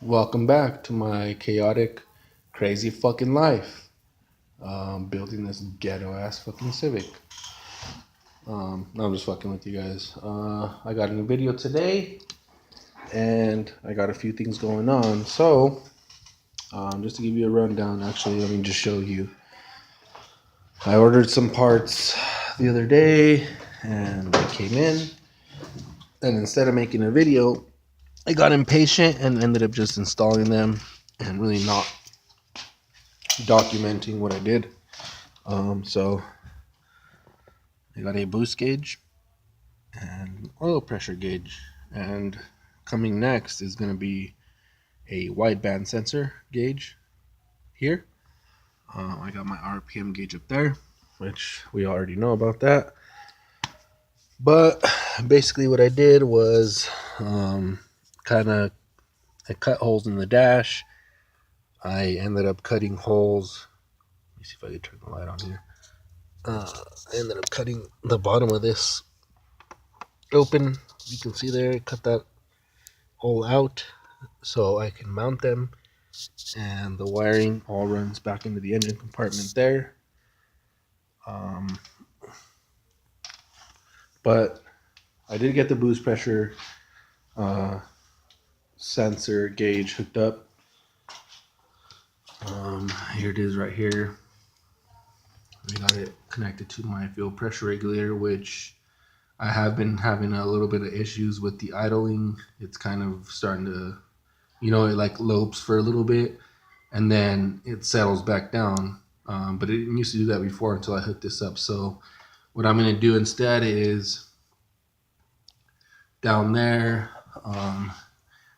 Welcome back to my chaotic, crazy fucking life. Building this ghetto ass fucking Civic. No, I'm just fucking with you guys. I got a new video today, and I got a few things going on. So, just to give you a rundown, actually, let me just show you. I ordered some parts the other day, and they came in. And instead of making a video, I got impatient and ended up just installing them and really not documenting what I did. So I got a boost gauge and oil pressure gauge, and coming next is going to be a wideband sensor gauge here. I got my RPM gauge up there, which we already know about that. But basically what I did was I cut holes in the dash. I ended up cutting holes. Let me see if I can turn the light on here. I ended up cutting the bottom of this open. You can see there, cut that hole out so I can mount them, and the wiring all runs back into the engine compartment there. But I did get the boost pressure sensor gauge hooked up. Here it is right here. We got it connected to my fuel pressure regulator, which I have been having a little bit of issues with the idling. It's kind of starting to, it like lopes for a little bit and then it settles back down. But it didn't used to do that before until I hooked this up. So what I'm going to do instead is down there,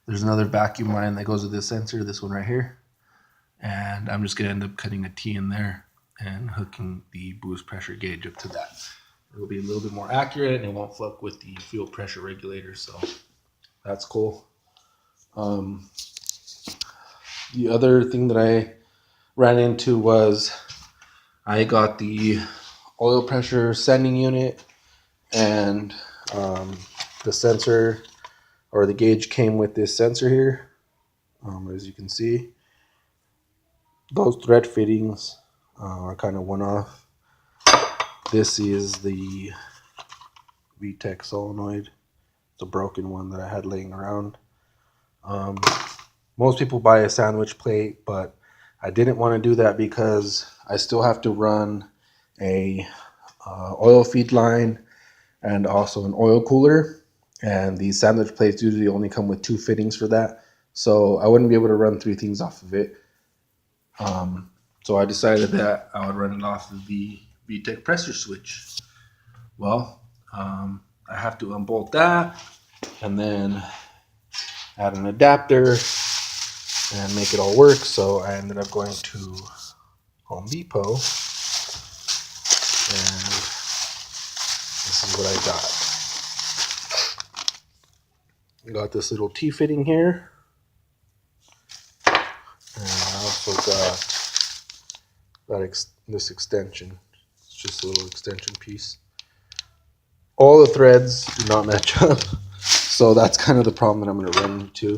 there's another vacuum line that goes with this sensor, this one right here. And I'm just going to end up cutting a T in there and hooking the boost pressure gauge up to that. It'll be a little bit more accurate and it won't fuck with the fuel pressure regulator. So that's cool. The other thing that I ran into was I got the oil pressure sending unit, and the sensor or the gauge came with this sensor here. As you can see, those thread fittings are kind of one off. This is the Vtec Solenoid, the broken one that I had laying around. Most people buy a sandwich plate, but I didn't want to do that because I still have to run a oil feed line and also an oil cooler, and these sandwich plates usually only come with 2 fittings for that, so I wouldn't be able to run 3 things off of it. So I decided that I would run it off of the Vtec pressure switch. Well, I have to unbolt that and then add an adapter and make it all work. So I ended up going to Home Depot, and this is what I got. I got this little T-fitting here, and I also got this extension. It's just a little extension piece. All the threads do not match up, so that's kind of the problem that I'm going to run into.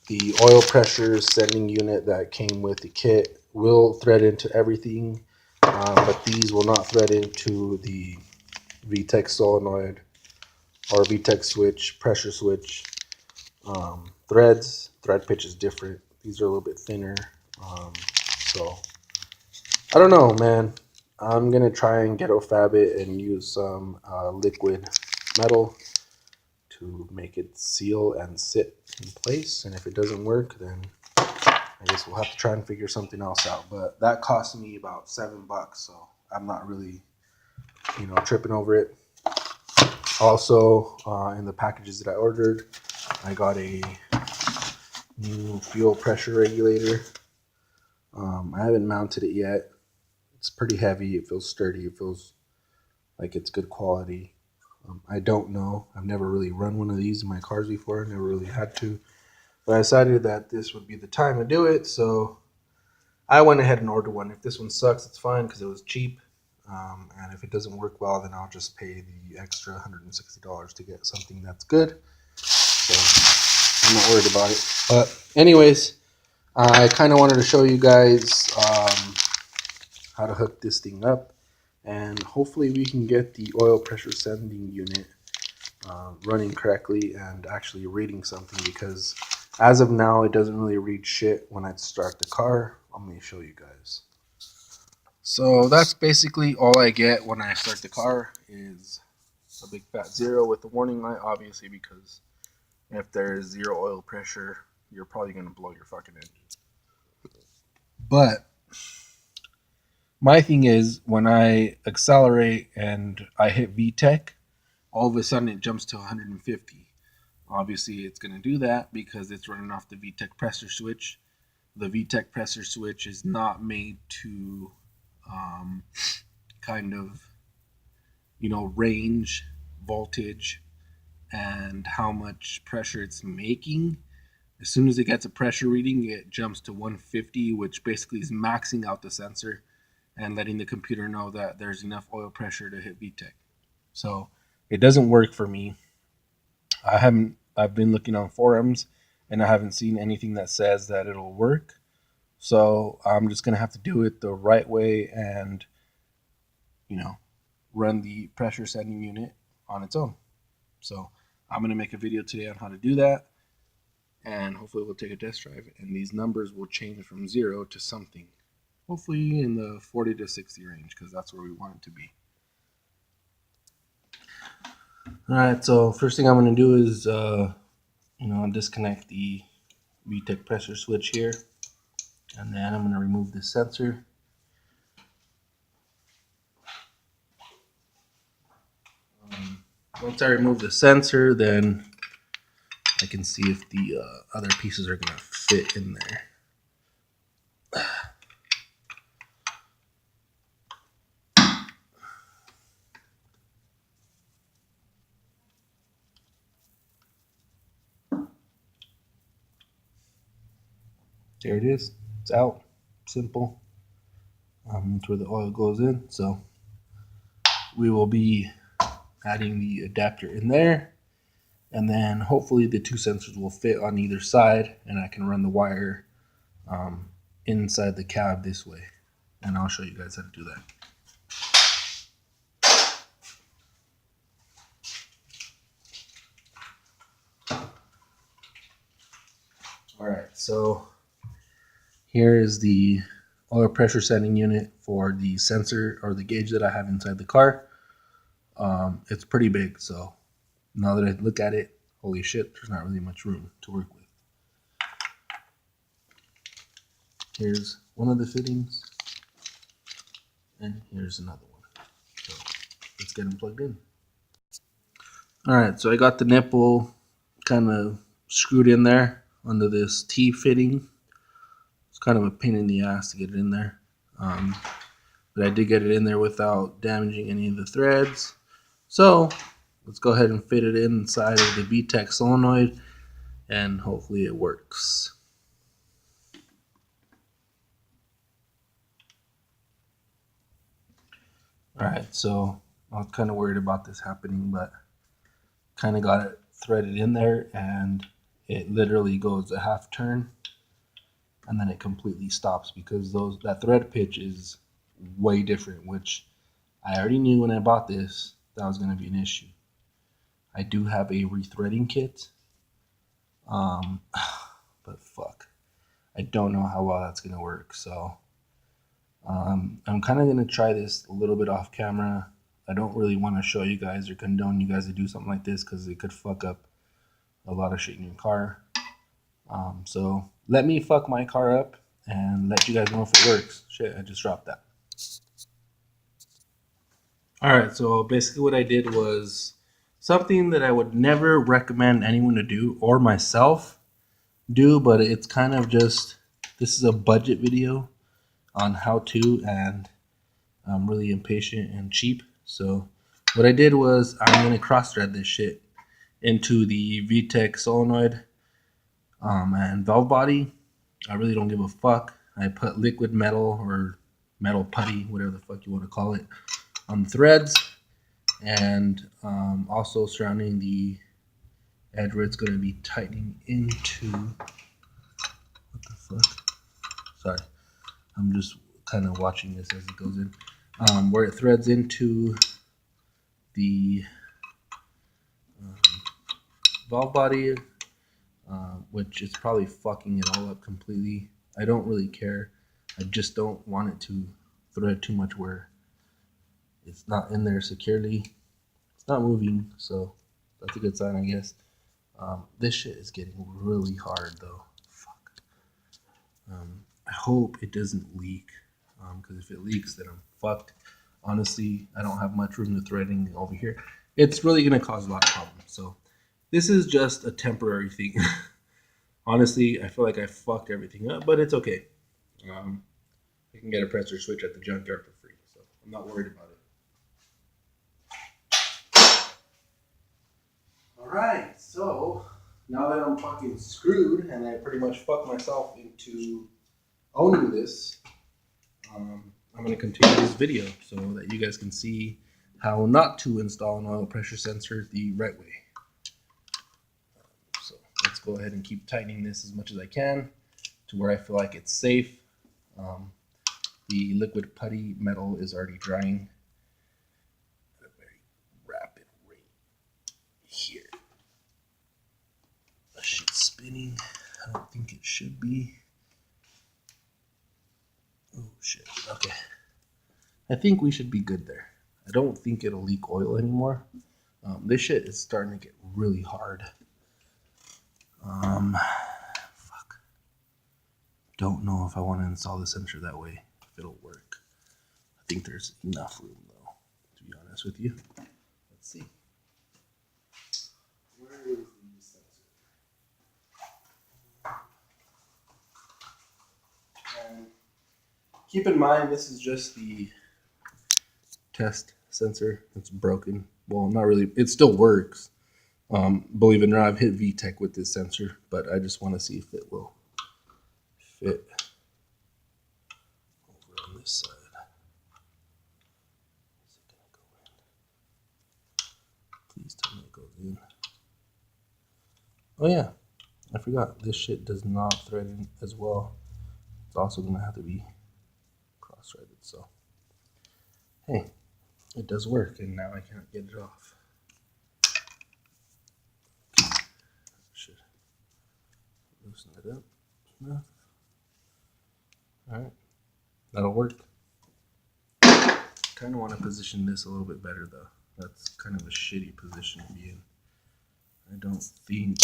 The oil pressure sending unit that came with the kit will thread into everything, but these will not thread into the Vtec solenoid or Vtec switch, pressure switch. Thread pitch is different. These are a little bit thinner. So I don't know, man. I'm going to try and ghetto fab it and use some liquid metal to make it seal and sit in place. And if it doesn't work, then I guess we'll have to try and figure something else out. But that cost me about $7, so I'm not really, tripping over it. Also, in the packages that I ordered, I got a new fuel pressure regulator. I haven't mounted it yet. It's pretty heavy. It feels sturdy. It feels like it's good quality. I don't know. I've never really run one of these in my cars before. I never really had to. But I decided that this would be the time to do it, so I went ahead and ordered one. If this one sucks, it's fine because it was cheap. And if it doesn't work well, then I'll just pay the extra $160 to get something that's good. So I'm not worried about it. But anyways, I kind of wanted to show you guys how to hook this thing up, and hopefully we can get the oil pressure sending unit running correctly and actually reading something, because as of now it doesn't really read shit when I start the car. I'm going to show you guys. So that's basically all I get when I start the car, is a big fat 0 with the warning light, obviously, because if there is 0 oil pressure, you're probably going to blow your fucking engine. But my thing is, when I accelerate and I hit VTEC, all of a sudden it jumps to 150. Obviously, it's going to do that because it's running off the VTEC pressure switch. The VTEC pressure switch is not made to kind of, range, voltage, and how much pressure it's making. As soon as it gets a pressure reading, it jumps to 150, which basically is maxing out the sensor and letting the computer know that there's enough oil pressure to hit VTEC. So it doesn't work for me. I've been looking on forums and I haven't seen anything that says that it'll work. So I'm just going to have to do it the right way and, run the pressure sending unit on its own. So I'm going to make a video today on how to do that, and hopefully we'll take a test drive and these numbers will change from 0 to something. Hopefully in the 40 to 60 range, because that's where we want it to be. Alright, so first thing I'm going to do is, disconnect the VTEC pressure switch here. And then I'm going to remove the sensor. Once I remove the sensor, then I can see if the other pieces are going to fit in there. There it is. It's out. Simple. That's where the oil goes in. So we will be adding the adapter in there, and then hopefully the two sensors will fit on either side, and I can run the wire inside the cab this way, and I'll show you guys how to do that. Alright, so here is the oil pressure sending unit for the sensor or the gauge that I have inside the car. It's pretty big, so now that I look at it, holy shit, there's not really much room to work with. Here's one of the fittings, and here's another one. So let's get them plugged in. Alright, so I got the nipple kind of screwed in there under this T fitting. It's kind of a pain in the ass to get it in there. But I did get it in there without damaging any of the threads. So let's go ahead and fit it inside of the Vtec Solenoid, and hopefully it works. Alright, so I was kind of worried about this happening, but kind of got it threaded in there, and it literally goes a half turn and then it completely stops, because that thread pitch is way different, which I already knew when I bought this that was going to be an issue. I do have a rethreading kit, but fuck, I don't know how well that's going to work. So I'm kind of going to try this a little bit off camera. I don't really want to show you guys or condone you guys to do something like this, because it could fuck up a lot of shit in your car. So let me fuck my car up and let you guys know if it works. Shit, I just dropped that. Alright, so basically what I did was something that I would never recommend anyone to do, or myself do, but it's kind of just, this is a budget video on how to, and I'm really impatient and cheap. So what I did was, I'm going to cross thread this shit into the Vtec Solenoid and valve body. I really don't give a fuck. I put liquid metal or metal putty, whatever the fuck you want to call it, on the threads, and also surrounding the edge where it's going to be tightening into fuck? Sorry, I'm just kind of watching this as it goes in. Where it threads into the valve body, which is probably fucking it all up completely. I don't really care. I just don't want it to thread too much where it's not in there securely. It's not moving, so that's a good sign, I guess. This shit is getting really hard though. Fuck. I hope it doesn't leak, because if it leaks, then I'm fucked. Honestly, I don't have much room to thread anything over here. It's really gonna cause a lot of problems. So this is just a temporary thing. Honestly, I feel like I fucked everything up, but it's okay. I can get a pressure switch at the junkyard for free, so I'm not worried about it. Alright, so now that I'm fucking screwed and I pretty much fucked myself into owning this, I'm going to continue this video so that you guys can see how not to install an oil pressure sensor the right way. So let's go ahead and keep tightening this as much as I can to where I feel like it's safe. The liquid putty metal is already drying at a very rapid rate here. That shit's spinning. I don't think it should be. Oh shit, okay. I think we should be good there. I don't think it'll leak oil anymore. This shit is starting to get really hard. Fuck. Don't know if I want to install the sensor that way, if it'll work. I think there's enough room though, to be honest with you. Let's see. Where is the sensor? And keep in mind, this is just the test sensor. It's broken. Well, not really. It still works. Believe it or not, I've hit Vtec with this sensor, but I just want to see if it will fit over on this side. Is it gonna go in? Please tell me it goes in. Oh yeah, I forgot. This shit does not thread in as well. It's also gonna have to be cross-threaded. So, hey, it does work, and now I can't get it off. Should loosen it up enough. All right, that'll work. Kind of want to position this a little bit better though. That's kind of a shitty position to be in. I don't think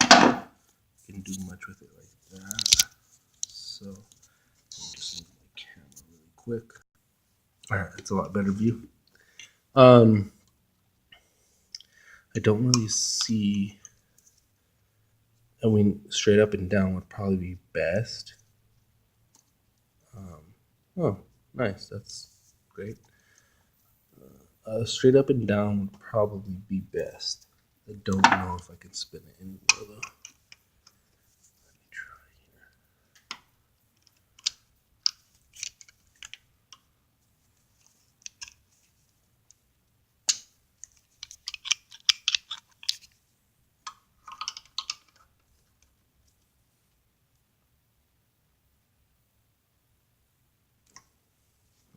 I can do much with it like that. So I'll just move my camera really quick. All right, that's a lot better view. I don't really see. I mean, straight up and down would probably be best. Oh, nice. That's great. Straight up and down would probably be best. I don't know if I can spin it anymore though. Let me try here.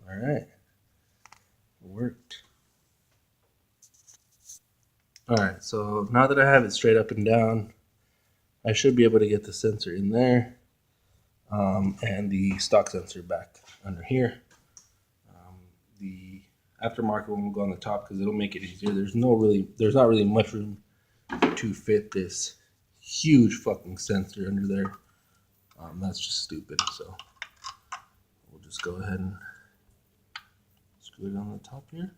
All right, worked. All right, so now that I have it straight up and down, I should be able to get the sensor in there, and the stock sensor back under here. The aftermarket one will go on the top because it'll make it easier. There's not really much room to fit this huge fucking sensor under there. That's just stupid. So we'll just go ahead and screw it on the top here.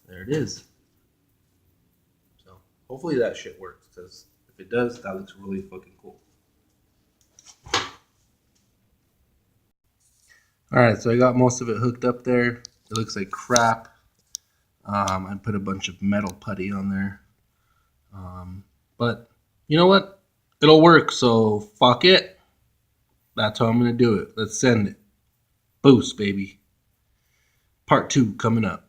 There it is. So hopefully that shit works, because if it does, that looks really fucking cool. Alright, so I got most of it hooked up there. It looks like crap. I put a bunch of metal putty on there. But you know what? It'll work, so fuck it. That's how I'm going to do it. Let's send it. Boost, baby. Part 2 coming up.